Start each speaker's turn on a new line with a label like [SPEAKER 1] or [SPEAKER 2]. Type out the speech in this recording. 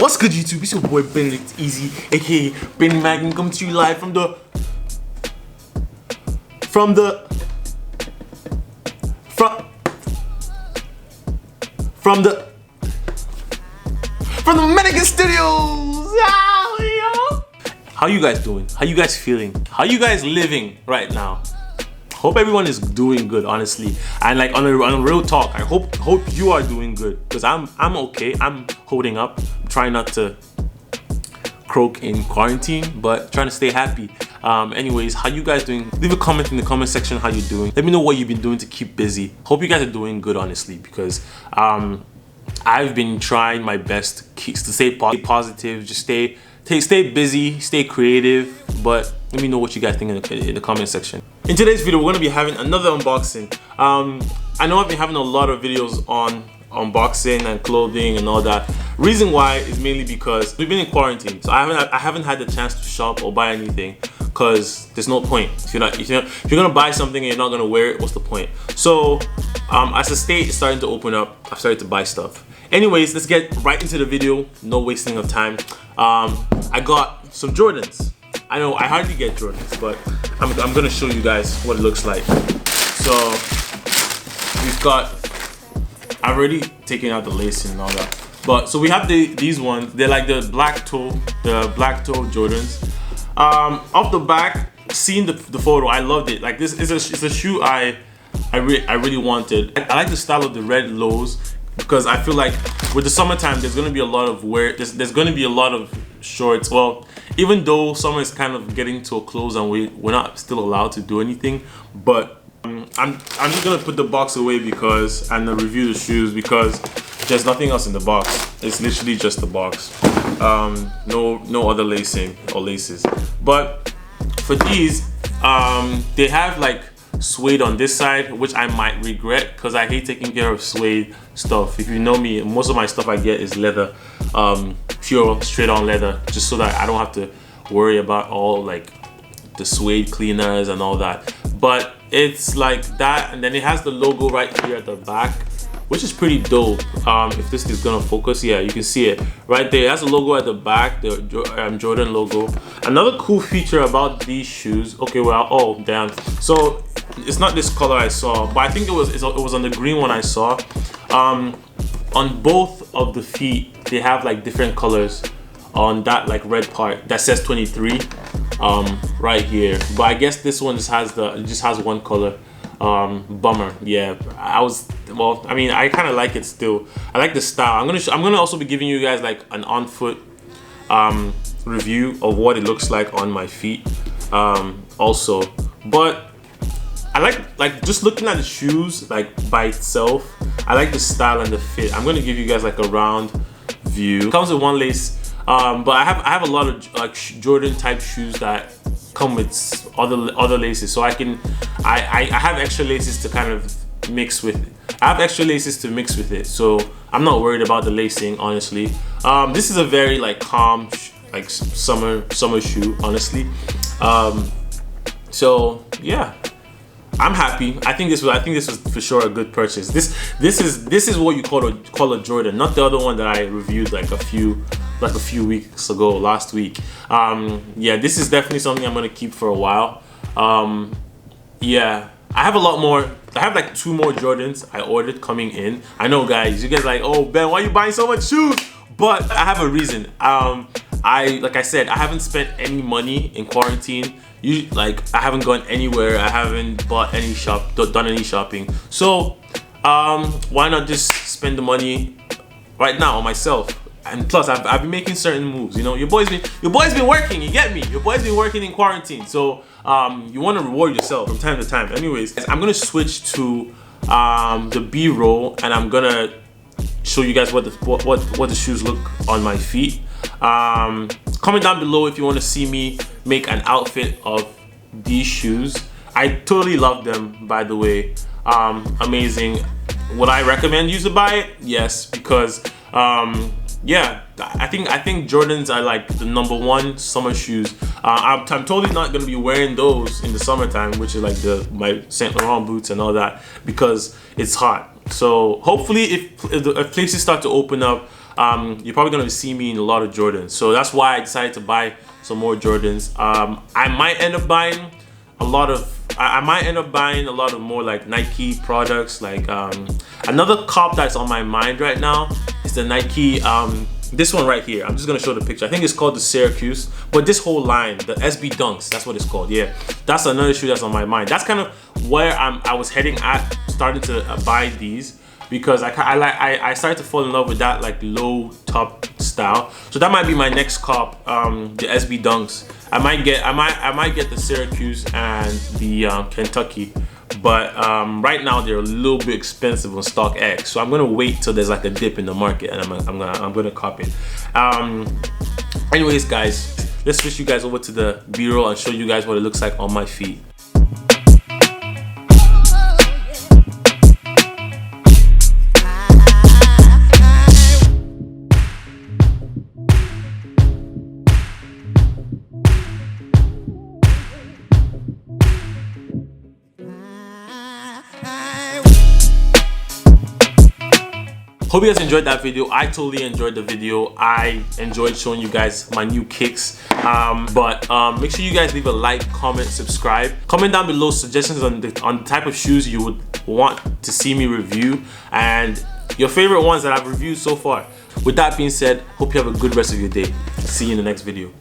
[SPEAKER 1] What's good, YouTube? It's your boy Benedict Easy, aka Benny Mannequin, coming to you live from the Mannequin Studios. How you guys doing? How you guys feeling? How you guys living right now? Hope everyone is doing good, honestly. And like on a real talk, I hope you are doing good, because I'm okay. I'm holding up. I'm trying not to croak in quarantine, but trying to stay happy. Anyways, how you guys doing? Leave a comment in the comment section how you're doing. Let me know what you've been doing to keep busy. Hope you guys are doing good, honestly, because I've been trying my best to stay positive, just stay busy, stay creative. But let me know what you guys think in the comment section. In today's video, we're gonna be having another unboxing. I know I've been having a lot of videos on unboxing and clothing and all that. Reason why is mainly because we've been in quarantine, so I haven't had the chance to shop or buy anything, because there's no point. If you're gonna buy something and you're not gonna wear it, what's the point? So as the state is starting to open up, I've started to buy stuff. Anyways, let's get right into the video. No wasting of time. I got some Jordans. I know I hardly get Jordans, but I'm gonna show you guys what it looks like. So we've got, I've already taken out the lacing and all that. But so we have these ones. They're like the black toe Jordans. Off the back, seeing the photo, I loved it. Like, this is it's a shoe I really wanted. I like the style of the red lows, because I feel like with the summertime there's gonna be a lot of wear. There's gonna be a lot of shorts. Well, even though summer is kind of getting to a close and we're not still allowed to do anything, but I'm just gonna put the box away and review the shoes, because there's nothing else in the box. It's literally just the box. No other lacing or laces. But for these, they have like suede on this side, which I might regret, because I hate taking care of suede stuff. If you know me, most of my stuff I get is leather, pure straight on leather, just so that I don't have to worry about all like the suede cleaners and all that. But it's like that, and then it has the logo right here at the back, which is pretty dope. If this is gonna focus, yeah, you can see it right there. It has a logo at the back, the Jordan logo. Another cool feature about these shoes, okay, well, oh damn, so it's not this color I saw, but I think it was on the green one I saw. On both of the feet, they have like different colors. On that like red part that says 23 right here, but I guess this one just has one color. Bummer. Yeah, I kind of like it still. I like the style. I'm gonna also be giving you guys like an on foot review of what it looks like on my feet also. But I like just looking at the shoes like by itself. I like the style and the fit. I'm gonna give you guys like a round view. It comes with one lace, but I have a lot of like Jordan type shoes that come with other laces, so I have extra laces to kind of mix with it. I have extra laces to mix with it, so I'm not worried about the lacing, honestly. This is a very like calm like summer shoe, honestly. So yeah, I'm happy. I think this was for sure a good purchase. This is what you call a Jordan, not the other one that I reviewed like a few weeks ago, last week. Yeah, this is definitely something I'm gonna keep for a while. Yeah, I have a lot more. I have like 2 more Jordans I ordered coming in. I know, guys, you guys are like, oh Ben, why are you buying so much shoes? But I have a reason. Like I said, I haven't spent any money in quarantine. I haven't gone anywhere. I haven't bought any done any shopping. So why not just spend the money right now on myself? And plus, I've been making certain moves. You know, your boy's been working. You get me? Your boy's been working in quarantine. So you want to reward yourself from time to time. Anyways, I'm gonna switch to the B-roll, and I'm gonna show you guys what the shoes look on my feet. Comment down below if you want to see me make an outfit of these shoes. I totally love them, by the way. Amazing. Would I recommend you to buy it? Yes, because yeah, I think Jordans are like the #1 summer shoes. I'm totally not gonna be wearing those in the summertime, which is like my Saint Laurent boots and all that, because it's hot. So hopefully, if places start to open up, you're probably gonna see me in a lot of Jordans. So that's why I decided to buy some more Jordans. I might end up buying a lot of more like Nike products. Like another cop that's on my mind right now is the Nike, this one right here. I'm just gonna show the picture. I think it's called the Syracuse, but this whole line, the SB Dunks, that's what it's called. Yeah, that's another shoe that's on my mind. That's kind of where I was heading at, starting to buy these, because I started to fall in love with that like low top style. So that might be my next cop, the SB Dunks. I might get the Syracuse and the Kentucky, but right now they're a little bit expensive on StockX. So I'm gonna wait till there's like a dip in the market, and I'm gonna cop it. Anyways, guys, let's switch you guys over to the B-roll and show you guys what it looks like on my feet. Hope you guys enjoyed that video. I totally enjoyed the video. I enjoyed showing you guys my new kicks. Make sure you guys leave a like, comment, subscribe. Comment down below suggestions on the type of shoes you would want to see me review, and your favorite ones that I've reviewed so far. With that being said, hope you have a good rest of your day. See you in the next video.